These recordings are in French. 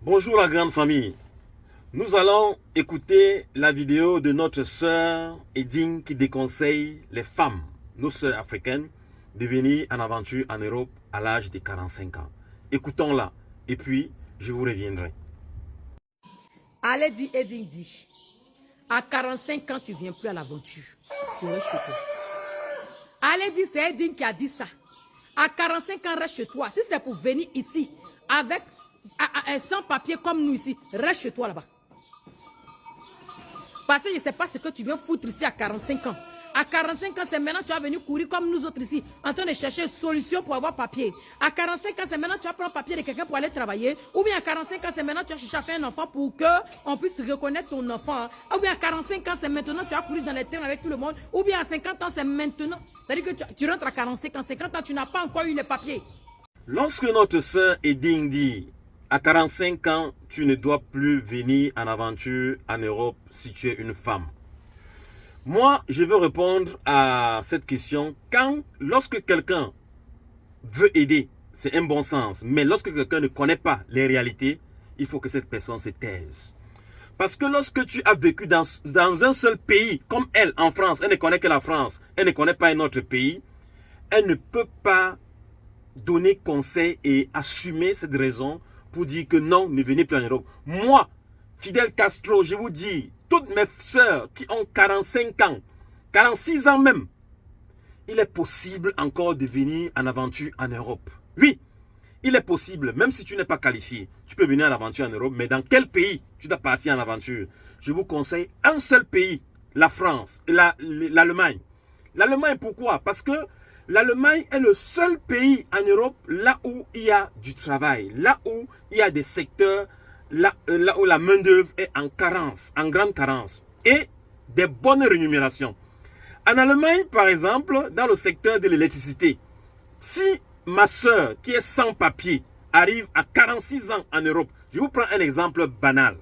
Bonjour la grande famille. Nous allons écouter la vidéo de notre sœur Edine qui déconseille les femmes, nos sœurs africaines, de venir en aventure en Europe à l'âge de 45 ans. Écoutons-la et puis je vous reviendrai. Allez dit Edine dit, à 45 ans tu ne viens plus à l'aventure, tu restes chez toi. Allez dit c'est Edine qui a dit ça. À 45 ans reste chez toi. Si c'est pour venir ici avec sans papier comme nous ici, reste chez toi là-bas. Parce que je ne sais pas ce que tu viens foutre ici à 45 ans. À 45 ans, c'est maintenant que tu vas venir courir comme nous autres ici, en train de chercher une solution pour avoir papier. À 45 ans, c'est maintenant que tu vas prendre papier de quelqu'un pour aller travailler. Ou bien à 45 ans, c'est maintenant que tu vas chercher à faire un enfant pour qu'on puisse reconnaître ton enfant. Ou bien à 45 ans, c'est maintenant que tu vas courir dans les terrains avec tout le monde. Ou bien à 50 ans, c'est maintenant. C'est-à-dire que tu rentres à 45 ans, 50 ans, tu n'as pas encore eu les papiers. Lorsque notre sœur Edine dit à 45 ans, tu ne dois plus venir en aventure en Europe si tu es une femme. Moi, je veux répondre à cette question lorsque quelqu'un veut aider, c'est un bon sens. Mais lorsque quelqu'un ne connaît pas les réalités, il faut que cette personne se taise. Parce que lorsque tu as vécu dans un seul pays, comme elle en France, elle ne connaît que la France, elle ne connaît pas un autre pays, elle ne peut pas donner conseil et assumer cette raison pour dire que non, ne venez plus en Europe. Moi, Fidel Castro, je vous dis, toutes mes sœurs qui ont 45 ans, 46 ans même, il est possible encore de venir en aventure en Europe. Oui, il est possible, même si tu n'es pas qualifié, tu peux venir en aventure en Europe, mais dans quel pays tu dois partir en aventure? Je vous conseille un seul pays, la France et l'Allemagne. L'Allemagne, pourquoi? Parce que l'Allemagne est le seul pays en Europe là où il y a du travail, là où il y a des secteurs, là où la main-d'œuvre est en carence, en grande carence, et des bonnes rémunérations. En Allemagne, par exemple, dans le secteur de l'électricité, si ma soeur qui est sans papier arrive à 46 ans en Europe, je vous prends un exemple banal.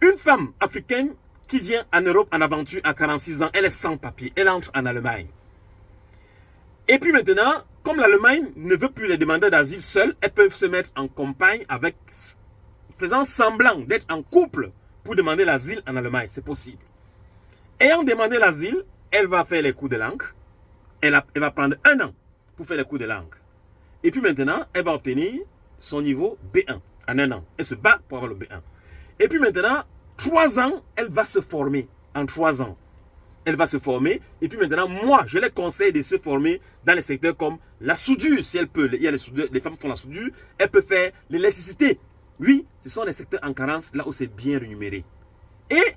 Une femme africaine qui vient en Europe en aventure à 46 ans, elle est sans papier, elle entre en Allemagne. Et puis maintenant, comme l'Allemagne ne veut plus les demandeurs d'asile seuls, elles peuvent se mettre en compagne avec, faisant semblant d'être en couple pour demander l'asile en Allemagne. C'est possible. Ayant demandé l'asile, elle va faire les cours de langue. Elle va prendre 1 an pour faire les cours de langue. Et puis maintenant, elle va obtenir son niveau B1 en 1 an. Elle se bat pour avoir le B1. Et puis maintenant, 3 ans, elle va se former en 3 ans. Elle va se former. Et puis maintenant, moi, je les conseille de se former dans les secteurs comme la soudure, si elle peut. Il y a les femmes qui font la soudure. Elle peut faire l'électricité. Oui, ce sont les secteurs en carence, là où c'est bien rémunéré. Et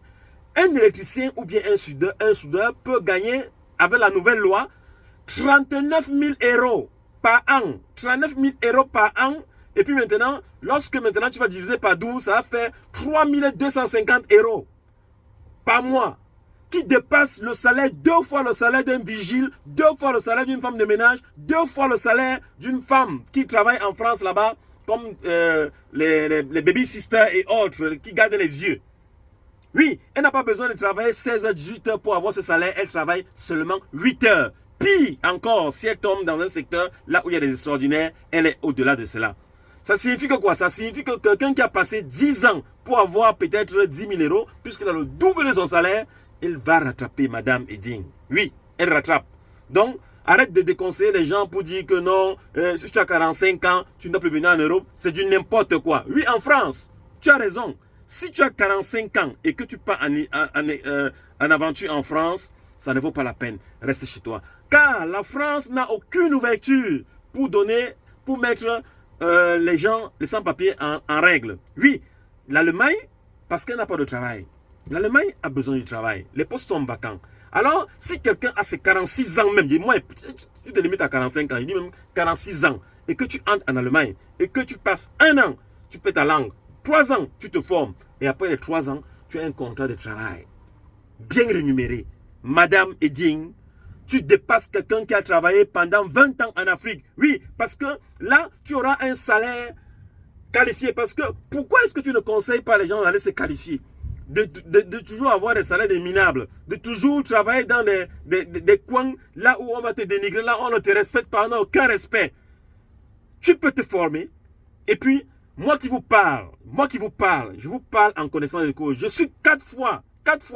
un électricien ou bien un soudeur peut gagner, avec la nouvelle loi, 39 000 € par an. 39 000 € par an. Et puis maintenant, lorsque maintenant tu vas diviser par 12, ça va faire 3 250 € par mois, qui dépasse le salaire 2 fois le salaire d'un vigile, 2 fois le salaire d'une femme de ménage, 2 fois le salaire d'une femme qui travaille en France là-bas, comme les baby sisters et autres, qui gardent les vieux. Oui, elle n'a pas besoin de travailler 16 heures, 18 heures pour avoir ce salaire, elle travaille seulement 8 heures. Pire encore, si elle tombe dans un secteur là où il y a des extraordinaires, elle est au-delà de cela. Ça signifie que quoi? Ça signifie que quelqu'un qui a passé 10 ans pour avoir peut-être 10 000 €, puisqu'il a le double de son salaire, elle va rattraper Madame Edine. Oui, elle rattrape. Donc, arrête de déconseiller les gens pour dire que non, si tu as 45 ans, tu ne dois plus venir en Europe. C'est du n'importe quoi. Oui, en France, tu as raison. Si tu as 45 ans et que tu pars en aventure en France, ça ne vaut pas la peine. Reste chez toi. Car la France n'a aucune ouverture pour mettre les gens, les sans-papiers en règle. Oui, l'Allemagne, parce qu'elle n'a pas de travail. L'Allemagne a besoin du travail. Les postes sont vacants. Alors, si quelqu'un a ses 46 ans même, dis-moi, tu te limites à 45 ans, je dis même 46 ans, et que tu entres en Allemagne, et que tu passes 1 an, tu paies ta langue, 3 ans, tu te formes, et après les 3 ans, tu as un contrat de travail, bien rémunéré. Madame Edine, tu dépasses quelqu'un qui a travaillé pendant 20 ans en Afrique. Oui, parce que là, tu auras un salaire qualifié. Parce que, pourquoi est-ce que tu ne conseilles pas les gens d'aller se qualifier? De toujours avoir des salaires minables, de toujours travailler dans des coins là où on va te dénigrer, là où on ne te respecte pas, on n'a aucun respect. Tu peux te former, et puis Moi qui vous parle, je vous parle en connaissance de cause. Je suis 4 fois,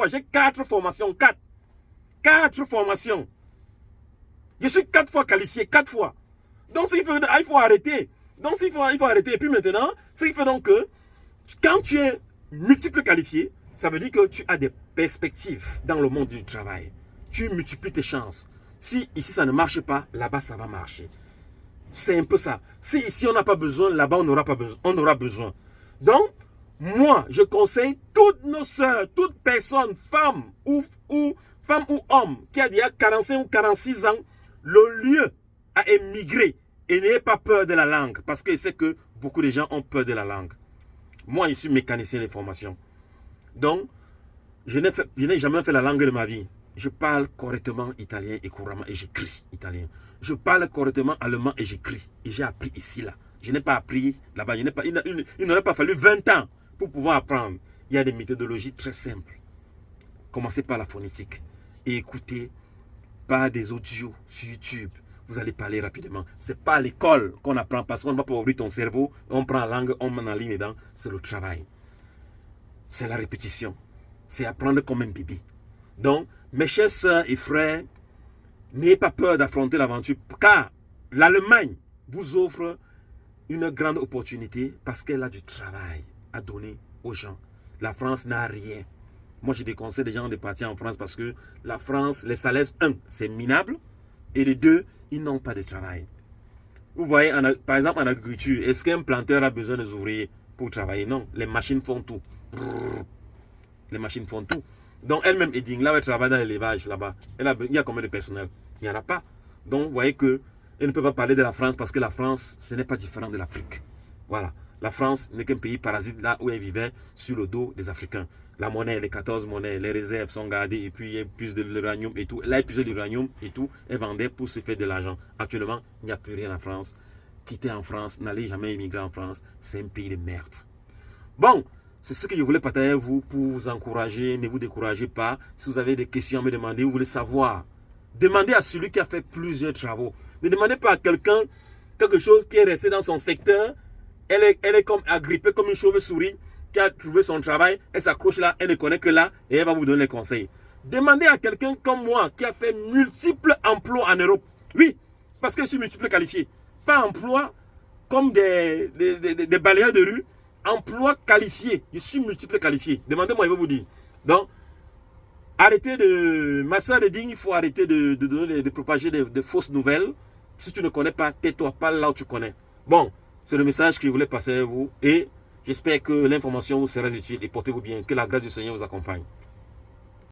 j'ai 4 formations, 4 formations. Je suis 4 fois qualifié, 4 fois. Donc, il faut arrêter. Il faut arrêter. Et puis maintenant, il fait donc que quand tu es multiple qualifié, ça veut dire que tu as des perspectives dans le monde du travail. Tu multiplies tes chances. Si ici ça ne marche pas, là-bas ça va marcher. C'est un peu ça. Si ici on n'a pas besoin, là-bas on n'aura pas besoin. On aura besoin. Donc, moi, je conseille toutes nos sœurs, toute personne, femme ou homme, qui a déjà 45 ou 46 ans, le lieu à émigrer. Et n'ayez pas peur de la langue, parce que je sais que beaucoup de gens ont peur de la langue. Moi, je suis mécanicien d'information. Donc, je n'ai jamais fait la langue de ma vie. Je parle correctement italien et couramment et j'écris italien. Je parle correctement allemand et j'écris. Et j'ai appris ici, là. Je n'ai pas appris là-bas. Il n'aurait pas fallu 20 ans pour pouvoir apprendre. Il y a des méthodologies très simples. Commencez par la phonétique et écoutez par des audios sur YouTube. Vous allez parler rapidement. Ce n'est pas à l'école qu'on apprend parce qu'on ne va pas ouvrir ton cerveau. On prend la langue, on met en ligne dedans. C'est le travail. C'est la répétition. C'est apprendre comme un bébé. Donc, mes chers sœurs et frères, n'ayez pas peur d'affronter l'aventure car l'Allemagne vous offre une grande opportunité parce qu'elle a du travail à donner aux gens. La France n'a rien. Moi, je déconseille les gens de partir en France parce que la France, les salaires, 1, c'est minable et les 2, ils n'ont pas de travail. Vous voyez, par exemple, en agriculture, est-ce qu'un planteur a besoin des ouvriers pour travailler? Non, les machines font tout. Les machines font tout. Donc, elle-même, Eding, là où elle travaille dans l'élevage, là-bas, il y a combien de personnel? Il n'y en a pas. Donc, vous voyez qu'elle ne peut pas parler de la France parce que la France, ce n'est pas différent de l'Afrique. Voilà. La France n'est qu'un pays parasite là où elle vivait sur le dos des Africains. La monnaie, les 14 monnaies, les réserves sont gardées et puis il y a plus de l'uranium et tout. Elle a épuisé l'uranium et tout. Elle vendait pour se faire de l'argent. Actuellement, il n'y a plus rien en France. Quittez en France, n'allez jamais immigrer en France. C'est un pays de merde. Bon, c'est ce que je voulais partager avec vous pour vous encourager. Ne vous découragez pas. Si vous avez des questions à me demander, vous voulez savoir, demandez à celui qui a fait plusieurs travaux. Ne demandez pas à quelqu'un quelque chose qui est resté dans son secteur. Elle est comme agrippée comme une chauve-souris qui a trouvé son travail. Elle s'accroche là, elle ne connaît que là et elle va vous donner les conseils. Demandez à quelqu'un comme moi qui a fait multiples emplois en Europe. Oui, parce que je suis multiple qualifié. Pas emploi comme des balayeurs de rue. Emploi qualifié. Je suis multiple qualifié. Demandez-moi, je vais vous dire. Donc, arrêtez de... Ma soeur de digne, il faut arrêter de propager de fausses nouvelles. Si tu ne connais pas, tais-toi, parle là où tu connais. Bon, c'est le message que je voulais passer à vous. Et j'espère que l'information vous sera utile. Et portez-vous bien. Que la grâce du Seigneur vous accompagne.